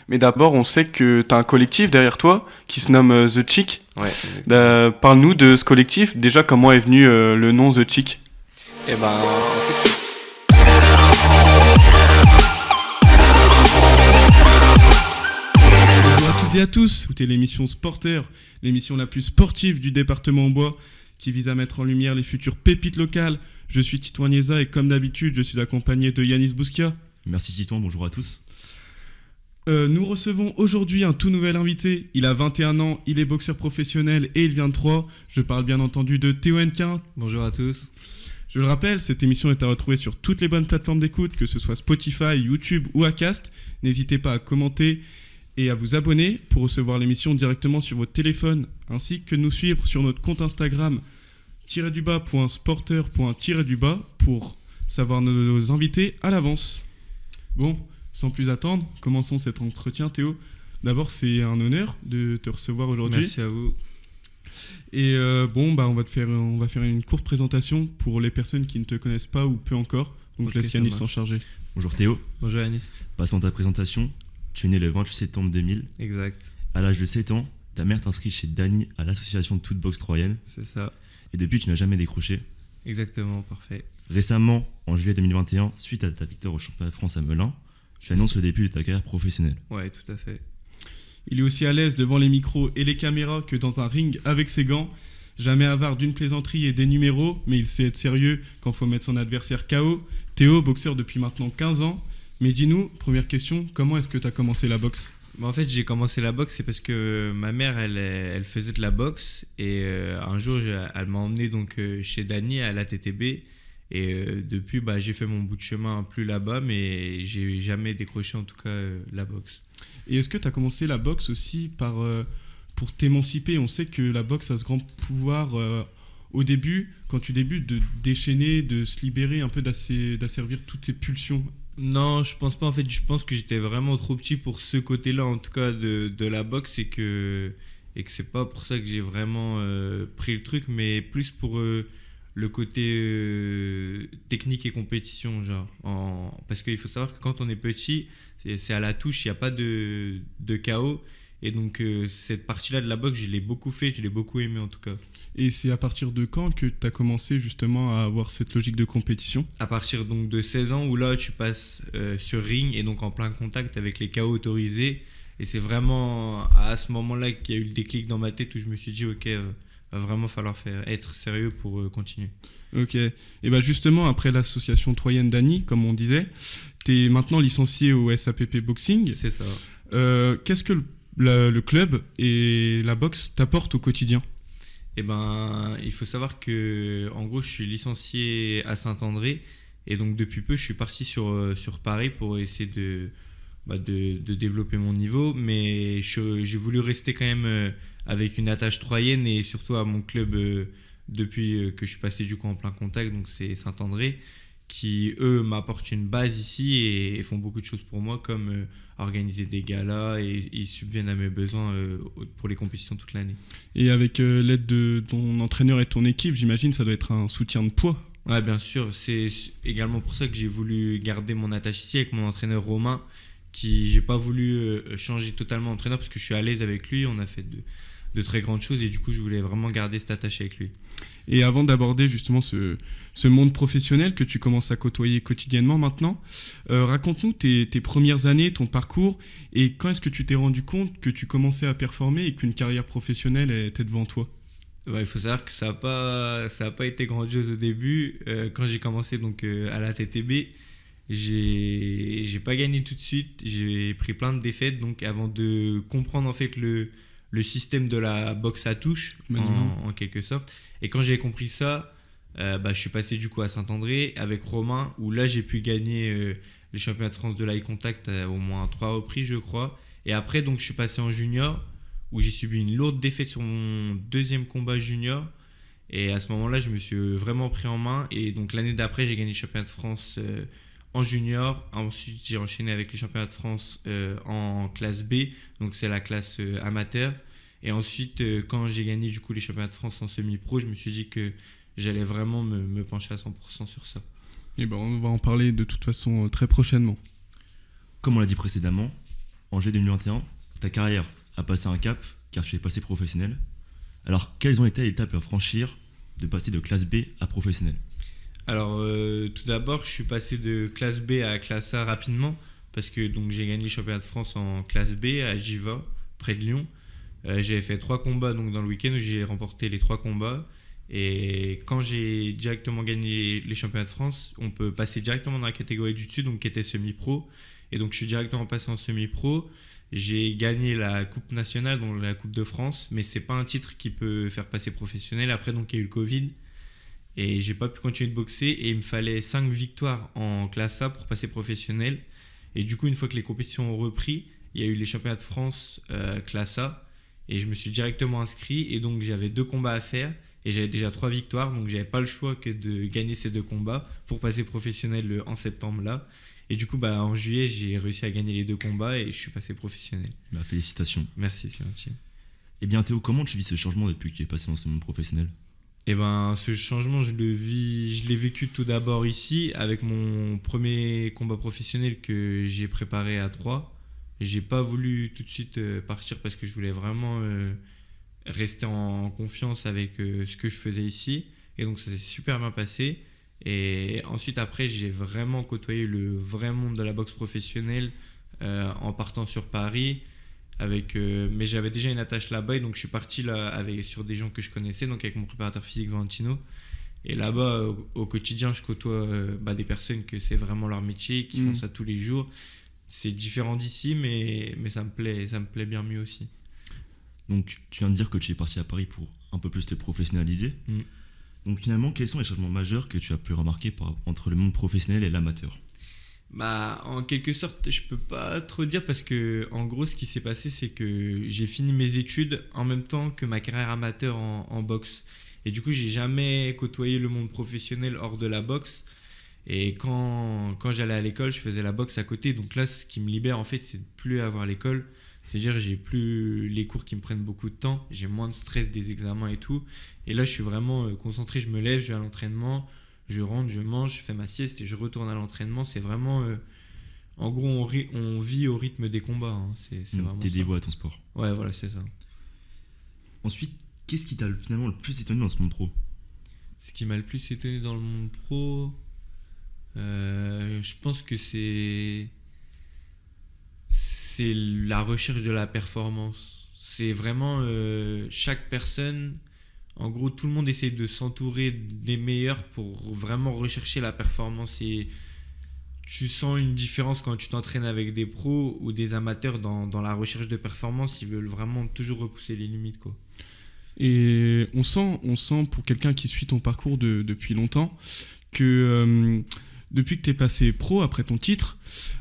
Mais d'abord, on sait que tu as un collectif derrière toi qui se nomme The Chick. Ouais. Parle-nous de ce collectif. Déjà, comment est venu le nom The Chick? Et ben, en fait, Bonjour à toutes et à tous, écoutez l'émission Sporter, l'émission la plus sportive du département Ambois, qui vise à mettre en lumière les futures pépites locales. Je suis Titouan Nieza et comme d'habitude, je suis accompagné de Yanis Bouskia. Merci Titouan, bonjour à tous. Nous recevons aujourd'hui un tout nouvel invité. Il a 21 ans, il est boxeur professionnel et il vient de Troyes. Je parle bien entendu de Théo Hennequin. bonjour à tous. Je le rappelle, cette émission est à retrouver sur toutes les bonnes plateformes d'écoute, que ce soit Spotify, YouTube ou Acast. N'hésitez pas à commenter et à vous abonner pour recevoir l'émission directement sur votre téléphone, ainsi que nous suivre sur notre compte Instagram _sporter._ pour savoir nos invités à l'avance. Bon, sans plus attendre, commençons cet entretien. Théo, d'abord c'est un honneur de te recevoir aujourd'hui. Merci à vous. Et on va faire une courte présentation pour les personnes qui ne te connaissent pas ou peu encore. Donc Ok, je laisse ça Yanis marche. s'en charger. Bonjour Théo, Bonjour Anis. passons à ta présentation. Tu es né le 28 septembre 2000. Exact, À l'âge de 7 ans, ta mère t'inscrit chez Dany à l'association de toute boxe troyenne. c'est ça. Et depuis, tu n'as jamais décroché. Exactement, parfait. Récemment, en juillet 2021, suite à ta victoire au championnat de France à Melun, tu annonces le début de ta carrière professionnelle. Ouais, tout à fait. Il est aussi à l'aise devant les micros et les caméras que dans un ring avec ses gants. Jamais avare d'une plaisanterie et des numéros, mais il sait être sérieux quand faut mettre son adversaire KO. Théo, boxeur depuis maintenant 15 ans. Mais dis-nous, première question, comment est-ce que tu as commencé la boxe ? En fait, j'ai commencé la boxe, c'est parce que ma mère, elle faisait de la boxe. Et un jour, elle m'a emmené donc, chez Dany à la TTB. Et depuis, j'ai fait mon bout de chemin plus là-bas, mais j'ai jamais décroché en tout cas la boxe. Et est-ce que tu as commencé la boxe aussi pour t'émanciper ? On sait que la boxe a ce grand pouvoir au début, quand tu débutes, de déchaîner, de se libérer un peu, d'asservir toutes ces pulsions. Non, je pense pas. En fait, je pense que j'étais vraiment trop petit pour ce côté-là, en tout cas, de la boxe, et que c'est pas pour ça que j'ai vraiment pris le truc, mais plus pour le côté technique et compétition, genre. Parce qu'il faut savoir que quand on est petit, c'est à la touche, il n'y a pas de KO. Et donc, cette partie-là de la boxe, je l'ai beaucoup fait, je l'ai beaucoup aimé en tout cas. Et c'est à partir de quand que tu as commencé justement à avoir cette logique de compétition ? À partir donc de 16 ans, où là, tu passes sur ring et donc en plein contact avec les KO autorisés. Et c'est vraiment à ce moment-là qu'il y a eu le déclic dans ma tête où je me suis dit, ok, va vraiment falloir être sérieux pour continuer. Ok. Et bah justement, après l'association troyenne Dany, comme on disait, tu es maintenant licencié au SAPP Boxing. C'est ça. Qu'est-ce que le club et la boxe t'apportent au quotidien ? Eh ben, il faut savoir que, en gros, je suis licencié à Saint-André. Et donc, depuis peu, je suis parti sur Paris pour essayer de développer mon niveau. Mais j'ai voulu rester quand même avec une attache troyenne et surtout à mon club depuis que je suis passé du coup en plein contact. Donc, c'est Saint-André qui, eux, m'apportent une base ici et font beaucoup de choses pour moi, comme organiser des galas, et ils subviennent à mes besoins pour les compétitions toute l'année. Et avec l'aide de ton entraîneur et ton équipe, j'imagine ça doit être un soutien de poids. Ouais, bien sûr. C'est également pour ça que j'ai voulu garder mon attache ici avec mon entraîneur Romain, qui j'ai pas voulu changer totalement d'entraîneur parce que je suis à l'aise avec lui. On a fait de très grandes choses et du coup, je voulais vraiment garder cette attache avec lui. Et avant d'aborder justement ce monde professionnel que tu commences à côtoyer quotidiennement maintenant, raconte-nous tes premières années, ton parcours, et quand est-ce que tu t'es rendu compte que tu commençais à performer et qu'une carrière professionnelle était devant toi ? Il faut savoir que ça a pas été grandiose au début. Quand j'ai commencé donc, à la TTB, j'ai pas gagné tout de suite. J'ai pris plein de défaites donc, avant de comprendre en fait le système de la boxe à touche, en quelque sorte. Et quand j'ai compris ça, je suis passé du coup à Saint-André avec Romain, où là j'ai pu gagner les championnats de France de l'Eye Contact au moins 3 reprises, je crois. Et après, donc, je suis passé en junior, où j'ai subi une lourde défaite sur mon deuxième combat junior. Et à ce moment-là, je me suis vraiment pris en main. Et donc l'année d'après, j'ai gagné le championnat de France en junior. Ensuite, j'ai enchaîné avec les championnats de France en classe B, donc c'est la classe amateur. Et ensuite, quand j'ai gagné du coup les championnats de France en semi-pro, je me suis dit que j'allais vraiment me pencher à 100% sur ça. Et on va en parler de toute façon très prochainement. Comme on l'a dit précédemment, en juillet 2021, ta carrière a passé un cap car tu es passé professionnel. Alors, quelles ont été les étapes à franchir de passer de classe B à professionnel? Alors, tout d'abord, je suis passé de classe B à classe A rapidement parce que donc, j'ai gagné le championnat de France en classe B à Giva, près de Lyon. J'avais fait 3 combats donc, dans le week-end où j'ai remporté les 3 combats. Et quand j'ai directement gagné les championnats de France, on peut passer directement dans la catégorie du dessus, donc qui était semi-pro. Et donc, je suis directement passé en semi-pro. J'ai gagné la Coupe nationale, donc la Coupe de France, mais c'est pas un titre qui peut faire passer professionnel. Après, donc, il y a eu le Covid. Et j'ai pas pu continuer de boxer et il me fallait 5 victoires en classe A pour passer professionnel. Et du coup, une fois que les compétitions ont repris, il y a eu les championnats de France classe A et je me suis directement inscrit et donc j'avais 2 combats à faire et j'avais déjà 3 victoires, donc j'avais pas le choix que de gagner ces 2 combats pour passer professionnel en septembre là. Et du coup, en juillet, j'ai réussi à gagner les 2 combats et je suis passé professionnel. Bah, félicitations. Merci, c'est gentil. Eh bien Théo, comment tu vis ce changement depuis que tu es passé dans ce monde professionnel? Eh ben, ce changement, je l'ai vécu tout d'abord ici avec mon premier combat professionnel que j'ai préparé à 3. J'ai pas voulu tout de suite partir parce que je voulais vraiment rester en confiance avec ce que je faisais ici. Et donc, ça s'est super bien passé. Et ensuite, après, j'ai vraiment côtoyé le vrai monde de la boxe professionnelle en partant sur Paris. Mais j'avais déjà une attache là-bas et donc je suis parti là sur des gens que je connaissais, donc avec mon préparateur physique Valentino. Et là-bas, au quotidien, je côtoie des personnes que c'est vraiment leur métier, qui font ça tous les jours. C'est différent d'ici, mais ça me plaît bien mieux aussi. Donc tu viens de dire que tu es parti à Paris pour un peu plus te professionnaliser. Donc finalement, quels sont les changements majeurs que tu as pu remarquer entre le monde professionnel et l'amateur? En quelque sorte, je peux pas trop dire parce que, en gros, ce qui s'est passé, c'est que j'ai fini mes études en même temps que ma carrière amateur en boxe. Et du coup, j'ai jamais côtoyé le monde professionnel hors de la boxe. Et quand j'allais à l'école, je faisais la boxe à côté. Donc là, ce qui me libère, en fait, c'est de plus avoir l'école. C'est-à-dire, j'ai plus les cours qui me prennent beaucoup de temps. J'ai moins de stress des examens et tout. Et là, je suis vraiment concentré. Je me lève, je vais à l'entraînement. Je rentre, je mange, je fais ma sieste et je retourne à l'entraînement. C'est vraiment... en gros, on vit au rythme des combats. Hein. C'est vraiment T'es ça. dévoué à ton sport. Ouais, voilà, c'est ça. Ensuite, qu'est-ce qui t'a finalement le plus étonné dans ce monde pro? Ce qui m'a le plus étonné dans le monde pro, je pense que c'est la recherche de la performance. C'est vraiment chaque personne... En gros, tout le monde essaie de s'entourer des meilleurs pour vraiment rechercher la performance. Et tu sens une différence quand tu t'entraînes avec des pros ou des amateurs dans la recherche de performance. Ils veulent vraiment toujours repousser les limites, quoi. Et on sent pour quelqu'un qui suit ton parcours depuis longtemps que depuis que tu es passé pro après ton titre,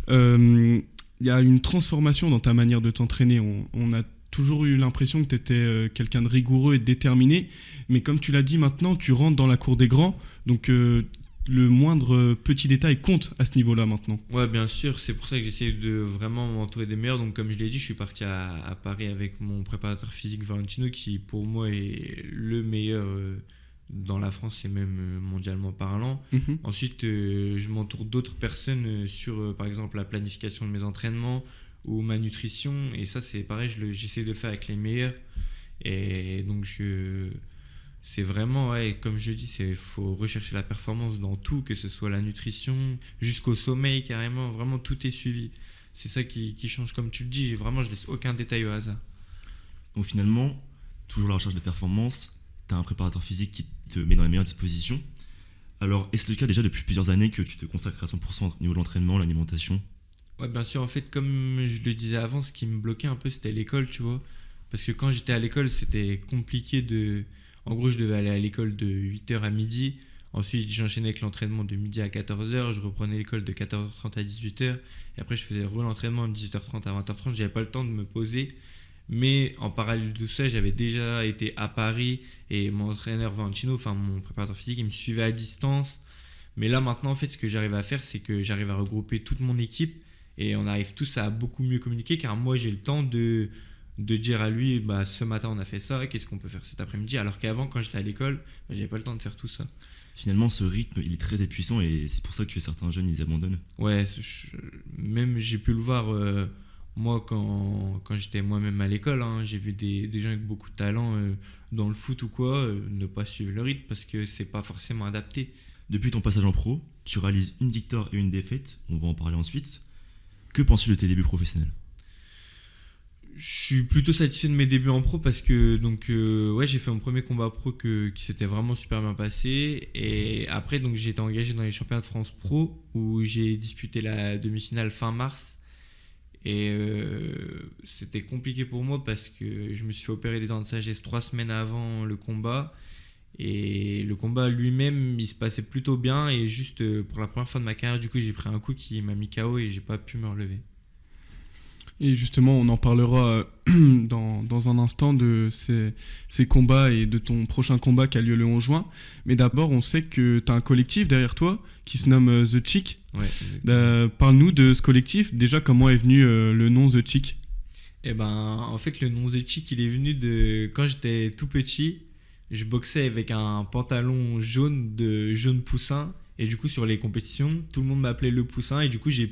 il y a une transformation dans ta manière de t'entraîner. On a toujours eu l'impression que tu étais quelqu'un de rigoureux et de déterminé, mais comme tu l'as dit maintenant, tu rentres dans la cour des grands, donc le moindre petit détail compte à ce niveau-là maintenant. Ouais, bien sûr, c'est pour ça que j'essaie de vraiment m'entourer des meilleurs. Donc comme je l'ai dit, je suis parti à Paris avec mon préparateur physique Valentino, qui pour moi est le meilleur dans la France et même mondialement parlant. Ensuite, je m'entoure d'autres personnes sur par exemple la planification de mes entraînements ou ma nutrition, et ça c'est pareil, j'essaie de le faire avec les meilleurs. Et donc c'est vraiment, ouais, comme je dis, il faut rechercher la performance dans tout, que ce soit la nutrition jusqu'au sommeil, carrément, vraiment tout est suivi. C'est ça qui change, comme tu le dis, vraiment je laisse aucun détail au hasard. Donc finalement, toujours la recherche de performance, tu as un préparateur physique qui te met dans les meilleures dispositions. Alors est-ce le cas déjà depuis plusieurs années que tu te consacres à 100% au niveau de l'entraînement, l'alimentation? Ouais, bien sûr, en fait, comme je le disais avant, ce qui me bloquait un peu, c'était l'école, tu vois. Parce que quand j'étais à l'école, c'était compliqué de... En gros, je devais aller à l'école de 8h à midi. Ensuite, j'enchaînais avec l'entraînement de midi à 14h. Je reprenais l'école de 14h30 à 18h. Et après, je faisais l'entraînement de 18h30 à 20h30. J'avais pas le temps de me poser. Mais en parallèle de ça, j'avais déjà été à Paris. Et mon entraîneur Valentino, enfin mon préparateur physique, il me suivait à distance. Mais là, maintenant, en fait, ce que j'arrive à faire, c'est que j'arrive à regrouper toute mon équipe. Et on arrive tous à beaucoup mieux communiquer, car moi j'ai le temps de dire à lui, ce matin on a fait ça, qu'est-ce qu'on peut faire cet après-midi, alors qu'avant quand j'étais à l'école, j'avais pas le temps de faire tout ça. Finalement, ce rythme il est très épuisant et c'est pour ça que certains jeunes ils abandonnent. Ouais, même j'ai pu le voir moi, quand j'étais moi-même à l'école, hein, j'ai vu des gens avec beaucoup de talent dans le foot ou quoi, ne pas suivre le rythme parce que c'est pas forcément adapté. Depuis ton passage en pro, tu réalises une victoire et une défaite, on va en parler ensuite. Que penses-tu de tes débuts professionnels? Je suis plutôt satisfait de mes débuts en pro parce que ouais, j'ai fait mon premier combat pro qui s'était vraiment super bien passé. Et après, donc, j'ai été engagé dans les championnats de France pro où j'ai disputé la demi-finale fin mars. Et c'était compliqué pour moi parce que je me suis fait opérer des dents de sagesse 3 semaines avant le combat. Et le combat lui-même, il se passait plutôt bien. Et juste pour la première fois de ma carrière, du coup, j'ai pris un coup qui m'a mis KO et j'ai pas pu me relever. Et justement, on en parlera dans un instant de ces combats et de ton prochain combat qui a lieu le 11 juin. Mais d'abord, on sait que tu as un collectif derrière toi qui se nomme The Chick. Ouais, Parle-nous de ce collectif. Déjà, comment est venu le nom The Chick? et ben, en fait, le nom The Chick, il est venu de quand j'étais tout petit. Je boxais avec un pantalon jaune de jaune poussin. Et du coup, sur les compétitions, tout le monde m'appelait le poussin. Et du coup, j'ai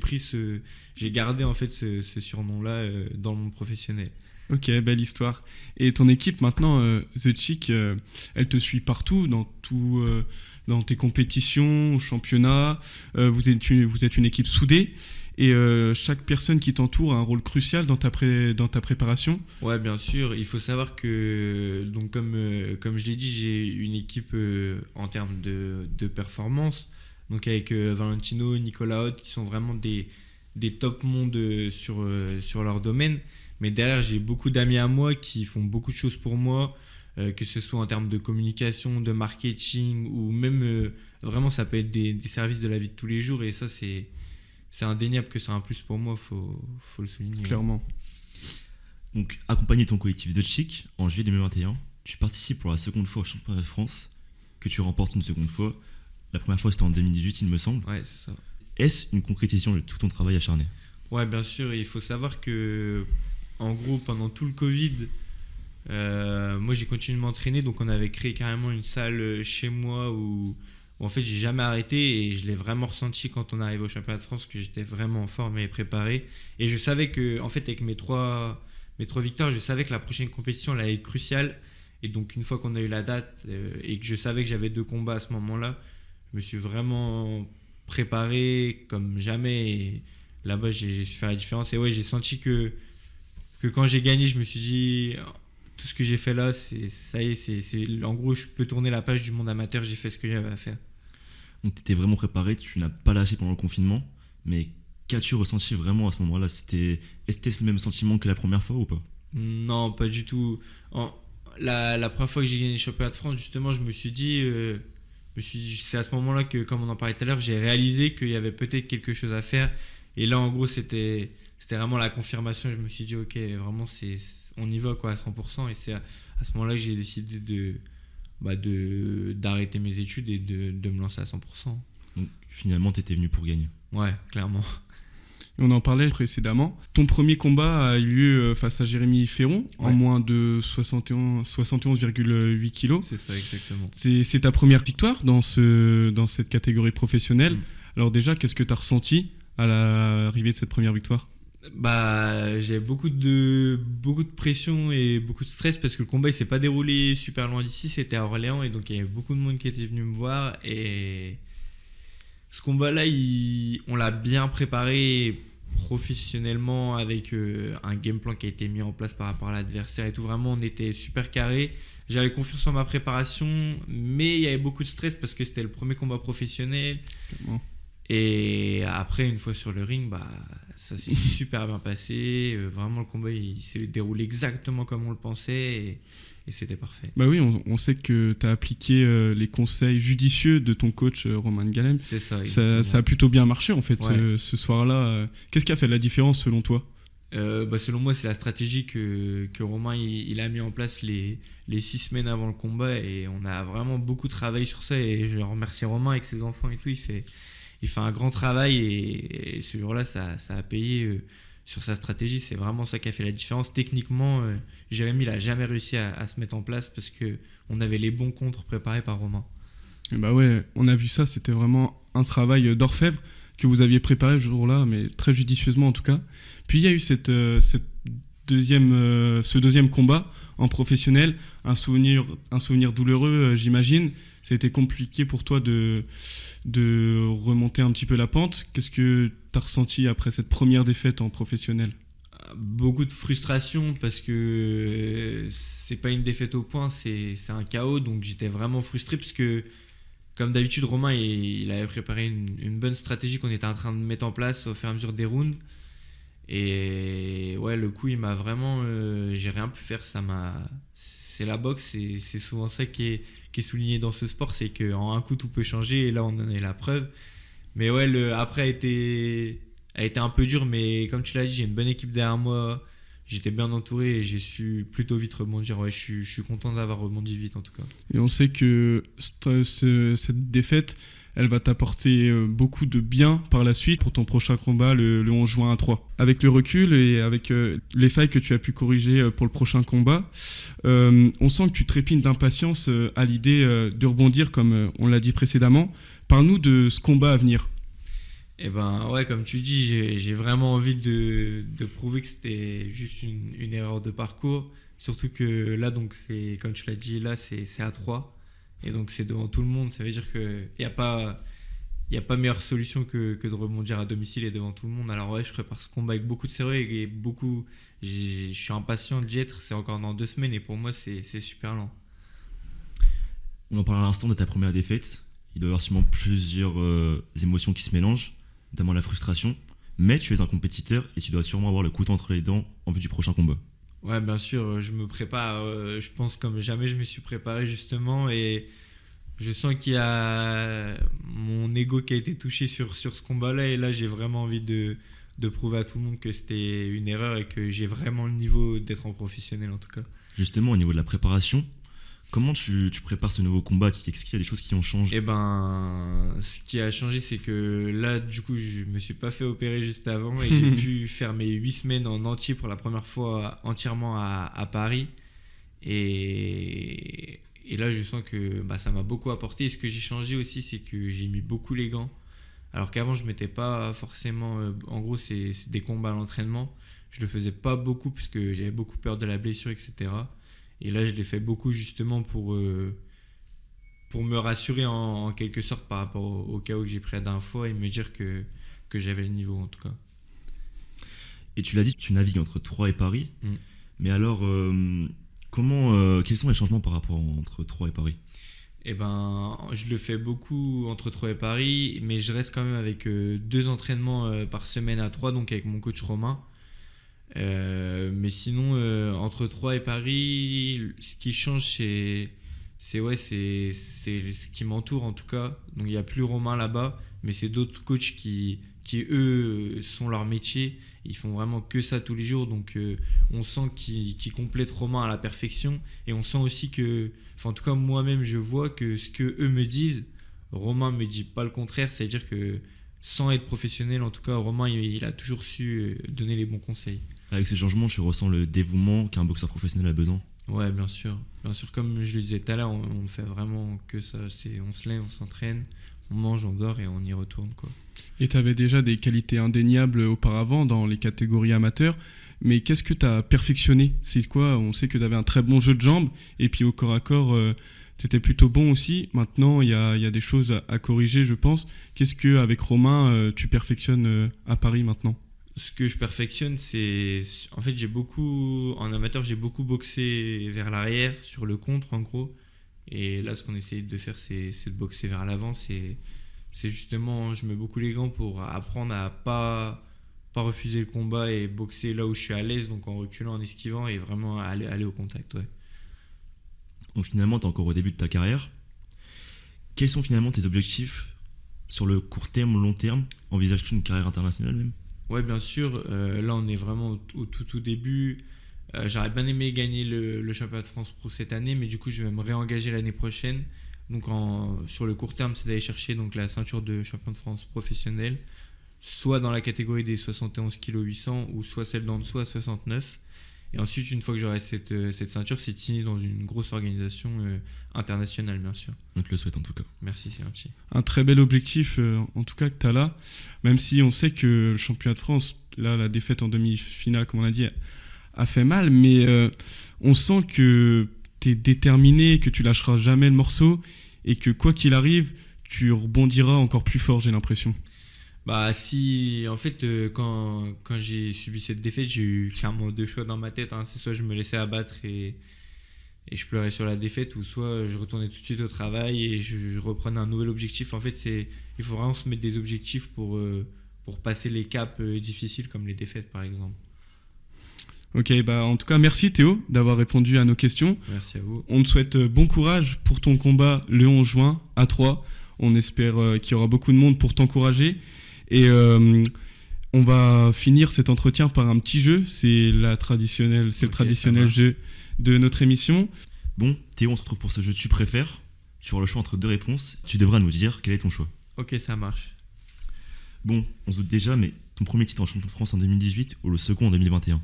gardé en fait ce surnom-là dans le monde professionnel. Ok, belle histoire. Et ton équipe maintenant, The Chick, elle te suit partout, dans tes compétitions, au championnat. Vous êtes une équipe soudée. Et chaque personne qui t'entoure a un rôle crucial dans ta préparation. Ouais, bien sûr. Il faut savoir que, donc comme je l'ai dit, j'ai une équipe en termes de performance. Donc avec Valentino, Nicolas Haute, qui sont vraiment des top mondes sur leur domaine. Mais derrière, j'ai beaucoup d'amis à moi qui font beaucoup de choses pour moi, que ce soit en termes de communication, de marketing, ou même vraiment ça peut être des services de la vie de tous les jours. Et ça, c'est indéniable que c'est un plus pour moi, faut le souligner. Clairement. Donc, accompagné de ton collectif The Chick, en juillet 2021, tu participes pour la seconde fois au championnat de France, que tu remportes une seconde fois. La première fois, c'était en 2018, il me semble. Ouais, c'est ça. Est-ce une concrétisation de tout ton travail acharné? Ouais, bien sûr. Il faut savoir que, en gros, pendant tout le Covid, moi j'ai continué de m'entraîner. Donc, on avait créé carrément une salle chez moi où en fait j'ai jamais arrêté et je l'ai vraiment ressenti quand on arrivait au championnat de France que j'étais vraiment en forme et préparé. Et je savais que, en fait, avec mes trois victoires, je savais que la prochaine compétition elle allait être cruciale. Et donc, une fois qu'on a eu la date et que je savais que j'avais 2 combats à ce moment-là, je me suis vraiment préparé comme jamais. Et là-bas, j'ai su faire la différence. Et ouais, j'ai senti que quand j'ai gagné, je me suis dit, tout ce que j'ai fait là, ça y est, en gros, je peux tourner la page du monde amateur, j'ai fait ce que j'avais à faire. Donc, tu étais vraiment préparé, tu n'as pas lâché pendant le confinement, mais qu'as-tu ressenti vraiment à ce moment-là? Est-ce que c'était le même sentiment que la première fois ou pas? Non, pas du tout. La première fois que j'ai gagné le championnat de France, justement, je me suis dit, c'est à ce moment-là que, comme on en parlait tout à l'heure, j'ai réalisé qu'il y avait peut-être quelque chose à faire. Et là, en gros, c'était vraiment la confirmation. Je me suis dit, ok, vraiment, on y va quoi, à 100%. Et c'est à ce moment-là que j'ai décidé d'arrêter mes études et de me lancer à 100%. Donc, finalement, tu étais venu pour gagner. Ouais, clairement. On en parlait précédemment. Ton premier combat a eu lieu face à Jérémy Ferron, en moins de 71,8 kg. C'est ça, exactement. C'est ta première victoire dans cette catégorie professionnelle. Alors déjà, qu'est-ce que tu as ressenti à l'arrivée de cette première victoire? J'ai beaucoup de pression et beaucoup de stress parce que le combat il s'est pas déroulé super loin d'ici, c'était à Orléans et donc il y avait beaucoup de monde qui était venu me voir et ce combat-là, on l'a bien préparé professionnellement avec un game plan qui a été mis en place par rapport à l'adversaire et tout. Vraiment, on était super carré. J'avais confiance en ma préparation, mais il y avait beaucoup de stress parce que c'était le premier combat professionnel. Et après, une fois sur le ring, ça s'est super bien passé. Vraiment, le combat, il s'est déroulé exactement comme on le pensait. Et c'était parfait. Bah oui, on sait que tu as appliqué les conseils judicieux de ton coach Roman Galem. C'est ça. Ça a plutôt bien marché en fait ouais. ce soir-là. Qu'est-ce qui a fait la différence selon toi? Selon moi, c'est la stratégie que Romain il a mis en place les 6 semaines avant le combat. Et on a vraiment beaucoup travaillé sur ça. Et je remercie Romain avec ses enfants et tout. Il fait un grand travail. Et ce jour-là, ça a payé. Sur sa stratégie, c'est vraiment ça qui a fait la différence. Techniquement, Jérémy il n'a jamais réussi à se mettre en place parce qu'on avait les bons contres préparés par Romain. Et bah ouais, on a vu ça, c'était vraiment un travail d'orfèvre. que vous aviez préparé ce jour-là, mais très judicieusement en tout cas. Puis il y a eu ce deuxième combat en professionnel, un souvenir douloureux, j'imagine. Ça a été compliqué pour toi de remonter un petit peu la pente. Qu'est-ce que tu as ressenti après cette première défaite en professionnel ? Beaucoup de frustration parce que c'est pas une défaite au point, c'est un KO, donc j'étais vraiment frustré parce que comme d'habitude Romain il avait préparé une bonne stratégie qu'on était en train de mettre en place au fur et à mesure des rounds, et ouais, le coup il m'a vraiment j'ai rien pu faire, c'est la boxe, c'est souvent ça qui est souligné dans ce sport, c'est qu'en un coup tout peut changer, et là on en est la preuve. Mais ouais, après a été un peu dur, mais comme tu l'as dit, j'ai une bonne équipe derrière moi, j'étais bien entouré et j'ai su plutôt vite rebondir. Ouais, je suis content d'avoir rebondi vite en tout cas. Et on sait que cette défaite, elle va t'apporter beaucoup de bien par la suite pour ton prochain combat le 11 juin à 3. Avec le recul et avec les failles que tu as pu corriger pour le prochain combat, on sent que tu trépignes d'impatience à l'idée de rebondir comme on l'a dit précédemment. Parle-nous de ce combat à venir. Et ben ouais, comme tu dis, j'ai vraiment envie de prouver que c'était juste une erreur de parcours. Surtout que là, donc c'est, comme tu l'as dit, là c'est à 3. Et donc c'est devant tout le monde. Ça veut dire qu'il n'y a pas meilleure solution que de rebondir à domicile et devant tout le monde. Alors ouais, je prépare ce combat avec beaucoup de sérieux et je suis impatient d'y être. C'est encore dans 2 semaines et pour moi c'est super lent. On en parle à l'instant de ta première défaite. Il doit y avoir sûrement plusieurs émotions qui se mélangent, notamment la frustration. Mais tu es un compétiteur et tu dois sûrement avoir le couteau entre les dents en vue du prochain combat. Ouais, bien sûr, je me prépare, je pense comme jamais je me suis préparé justement, et je sens qu'il y a mon ego qui a été touché sur ce combat-là, et là j'ai vraiment envie de prouver à tout le monde que c'était une erreur et que j'ai vraiment le niveau d'être en professionnel en tout cas. Justement, au niveau de la préparation, comment tu prépares ce nouveau combat ? Est-ce qu'il y a des choses qui ont changé ? Eh ben, ce qui a changé, c'est que là, du coup, je me suis pas fait opérer juste avant et j'ai pu faire mes 8 semaines en entier pour la première fois entièrement à Paris. Et là, je sens que ça m'a beaucoup apporté. Et ce que j'ai changé aussi, c'est que j'ai mis beaucoup les gants. Alors qu'avant, je mettais pas forcément... en gros, c'est des combats à l'entraînement. Je le faisais pas beaucoup parce que j'avais beaucoup peur de la blessure, etc. Et là, je l'ai fait beaucoup justement pour me rassurer en quelque sorte par rapport au KO que j'ai pris la dernière fois et me dire que j'avais le niveau en tout cas. Et tu l'as dit, tu navigues entre Troyes et Paris. Mm. Mais alors, quels sont les changements par rapport entre Troyes et Paris ? Eh ben, je le fais beaucoup entre Troyes et Paris, mais je reste quand même avec 2 entraînements par semaine à Troyes, donc avec mon coach Romain. Mais sinon, entre Troyes et Paris, ce qui change, c'est ce qui m'entoure en tout cas. Donc il n'y a plus Romain là-bas, mais c'est d'autres coachs qui eux sont leur métier. Ils font vraiment que ça tous les jours. Donc on sent qu'ils complètent Romain à la perfection. Et on sent aussi que, en tout cas moi-même, je vois que ce que eux me disent, Romain me dit pas le contraire. C'est-à-dire que sans être professionnel, en tout cas, Romain il a toujours su donner les bons conseils. Avec ces changements, tu ressens le dévouement qu'un boxeur professionnel a besoin ? Ouais, bien sûr. Bien sûr, comme je le disais tout à l'heure, on fait vraiment que ça. On se lève, on s'entraîne, on mange, on dort et on y retourne, quoi. Et tu avais déjà des qualités indéniables auparavant dans les catégories amateurs, mais qu'est-ce que tu as perfectionné ? C'est quoi ? On sait que tu avais un très bon jeu de jambes, et puis au corps à corps, tu étais plutôt bon aussi. Maintenant, il y a des choses à corriger, je pense. Qu'est-ce qu'avec Romain, tu perfectionnes à Paris maintenant ? Ce que je perfectionne, c'est... En fait, en amateur, j'ai beaucoup boxé vers l'arrière, sur le contre, en gros. Et là, ce qu'on essaye de faire, c'est de boxer vers l'avant. C'est justement, je mets beaucoup les gants pour apprendre à pas refuser le combat et boxer là où je suis à l'aise, donc en reculant, en esquivant et vraiment aller au contact, ouais. Donc finalement, tu es encore au début de ta carrière. Quels sont finalement tes objectifs sur le court terme, long terme ? Envisages-tu une carrière internationale même ? Ouais, bien sûr. Là, on est vraiment au tout début. J'aurais bien aimé gagner le championnat de France Pro cette année, mais du coup, je vais me réengager l'année prochaine. Donc, sur le court terme, c'est d'aller chercher donc, la ceinture de champion de France professionnel, soit dans la catégorie des 71 kg 800 ou soit celle d'en dessous à 69. Et ensuite, une fois que j'aurai cette ceinture, c'est de signer dans une grosse organisation internationale, bien sûr. On te le souhaite en tout cas. Merci, c'est gentil. Un très bel objectif, en tout cas, que tu as là. Même si on sait que le championnat de France, là, la défaite en demi-finale, comme on l'a dit, a fait mal. Mais on sent que tu es déterminé, que tu lâcheras jamais le morceau et que quoi qu'il arrive, tu rebondiras encore plus fort, j'ai l'impression. Bah si, en fait, quand j'ai subi cette défaite, j'ai eu clairement 2 choix dans ma tête. Hein. C'est soit je me laissais abattre et je pleurais sur la défaite, ou soit je retournais tout de suite au travail et je reprenais un nouvel objectif. En fait, il faut vraiment se mettre des objectifs pour passer les caps difficiles comme les défaites, par exemple. Ok, bah en tout cas, merci Théo d'avoir répondu à nos questions. Merci à vous. On te souhaite bon courage pour ton combat le 11 juin à Troyes. On espère qu'il y aura beaucoup de monde pour t'encourager. Et on va finir cet entretien par un petit jeu. C'est le traditionnel jeu de notre émission. Bon, Théo, on se retrouve pour ce jeu Tu préfères. Tu auras le choix entre 2 réponses. Tu devras nous dire quel est ton choix. Ok, ça marche. Bon, on se doute déjà, mais ton premier titre en champion de France en 2018 ou le second en 2021 ?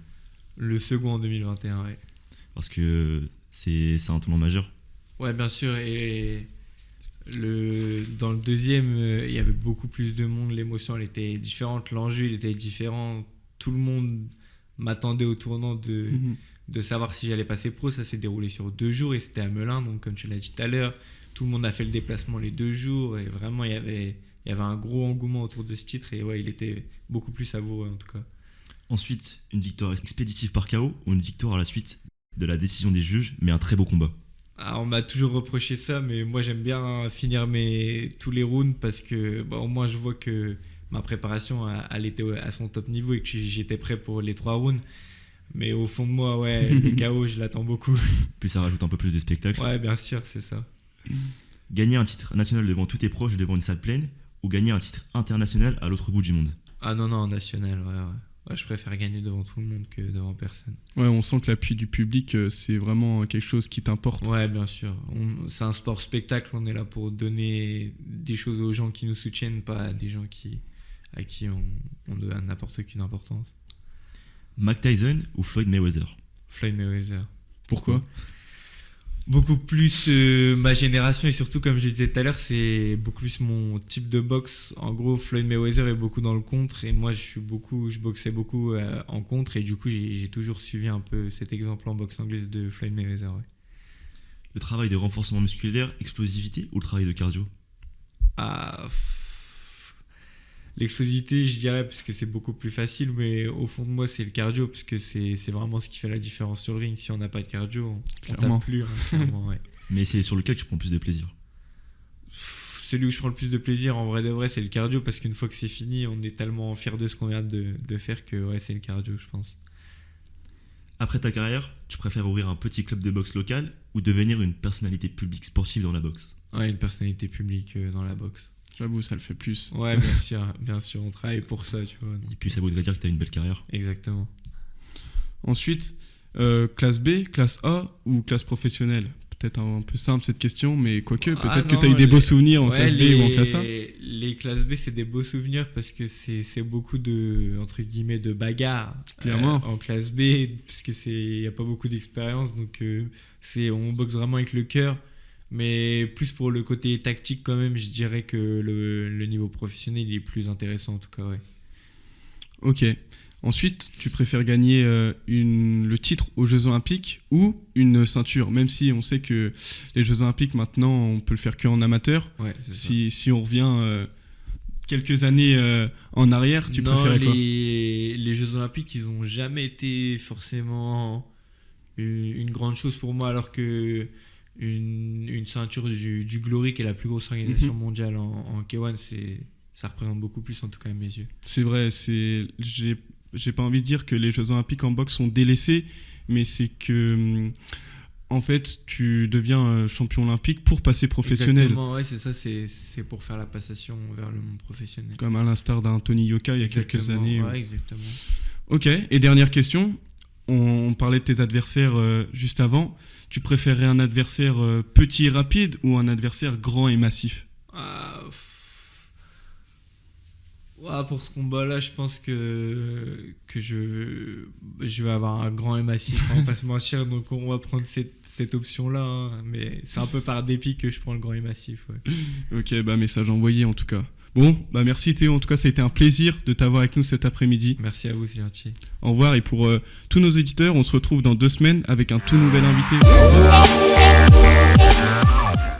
Le second en 2021, ouais. Parce que c'est un tournoi majeur. Ouais, bien sûr. Et dans le deuxième, il y avait beaucoup plus de monde. L'émotion, elle était différente. L'enjeu, il était différent. Tout le monde m'attendait au tournant de savoir si j'allais passer pro. Ça s'est déroulé sur 2 jours et c'était à Melun. Donc, comme tu l'as dit tout à l'heure, tout le monde a fait le déplacement les 2 jours. Et vraiment, il y avait un gros engouement autour de ce titre. Et ouais, il était beaucoup plus savoureux en tout cas. Ensuite, une victoire expéditive par KO ou une victoire à la suite de la décision des juges, mais un très beau combat. On m'a toujours reproché ça, mais moi j'aime bien finir tous les rounds parce que au moins je vois que ma préparation elle était à son top niveau et que j'étais prêt pour les 3 rounds. Mais au fond de moi, ouais, le KO, je l'attends beaucoup. Puis ça rajoute un peu plus de spectacle. Ouais, bien sûr, c'est ça. Gagner un titre national devant tous tes proches, devant une salle pleine, ou gagner un titre international à l'autre bout du monde. Ah non, national, ouais. Ouais, je préfère gagner devant tout le monde que devant personne. Ouais, on sent que l'appui du public, c'est vraiment quelque chose qui t'importe. Ouais, bien sûr. C'est un sport spectacle, on est là pour donner des choses aux gens qui nous soutiennent, pas à des gens à qui on donne n'importe quelle importance. Mike Tyson ou Floyd Mayweather ? Floyd Mayweather. Pourquoi ? Beaucoup plus ma génération et surtout, comme je disais tout à l'heure, c'est beaucoup plus mon type de boxe. En gros, Floyd Mayweather est beaucoup dans le contre et moi je boxais beaucoup en contre et du coup j'ai toujours suivi un peu cet exemple en boxe anglaise de Floyd Mayweather. Ouais. Le travail de renforcement musculaire, explosivité ou le travail de cardio ? L'explosivité, je dirais, parce que c'est beaucoup plus facile, mais au fond de moi, c'est le cardio, parce que c'est vraiment ce qui fait la différence sur le ring. Si on n'a pas de cardio, on tape plus. Hein, clairement, ouais. Mais c'est sur lequel tu prends plus de plaisir ? Celui où je prends le plus de plaisir, en vrai de vrai, c'est le cardio, parce qu'une fois que c'est fini, on est tellement fiers de ce qu'on vient de faire que ouais, c'est le cardio, je pense. Après ta carrière, tu préfères ouvrir un petit club de boxe local ou devenir une personnalité publique sportive dans la boxe ? Ouais, une personnalité publique dans la boxe. J'avoue, ça le fait plus. Ouais, bien sûr, on travaille pour ça, tu vois. Et puis ça voudrait dire que tu as une belle carrière. Exactement. Ensuite, classe B, classe A ou classe professionnelle ? Peut-être un peu simple cette question, mais quoique, peut-être que tu as eu des beaux souvenirs en classe B ou en classe A. Les classes B, c'est des beaux souvenirs parce que c'est beaucoup de, entre guillemets, de bagarres. Clairement. En classe B, parce qu'il n'y a pas beaucoup d'expérience, donc on boxe vraiment avec le cœur. Mais plus pour le côté tactique quand même, je dirais que le niveau professionnel il est plus intéressant en tout cas, ouais. Ok. Ensuite, tu préfères gagner le titre aux Jeux Olympiques ou une ceinture, même si on sait que les Jeux Olympiques maintenant on peut le faire qu'en amateur. Ouais, c'est si on revient quelques années en arrière, tu préférais quoi ? Les Jeux Olympiques, ils n'ont jamais été forcément une grande chose pour moi, alors que une ceinture du Glory, qui est la plus grosse organisation mondiale en K1, ça représente beaucoup plus en tout cas à mes yeux. C'est vrai, j'ai pas envie de dire que les Jeux Olympiques en boxe sont délaissés, mais c'est que en fait tu deviens champion olympique pour passer professionnel. Exactement, ouais, c'est ça, c'est pour faire la passation vers le monde professionnel. Comme à l'instar d'un Tony Yoka il y a quelques années. Ouais, exactement. Ok, et dernière question. On parlait de tes adversaires juste avant. Tu préférerais un adversaire petit et rapide ou un adversaire grand et massif ? Ouah, pour ce combat-là, je pense que je vais avoir un grand et massif, on va pas se mentir, donc on va prendre cette option-là, hein. Mais c'est un peu par dépit que je prends le grand et massif. Ouais. Ok, bah message envoyé en tout cas. Bon, bah merci Théo, en tout cas ça a été un plaisir de t'avoir avec nous cet après-midi. Merci à vous, c'est gentil. Au revoir, et pour tous nos éditeurs, on se retrouve dans 2 semaines avec un tout nouvel invité.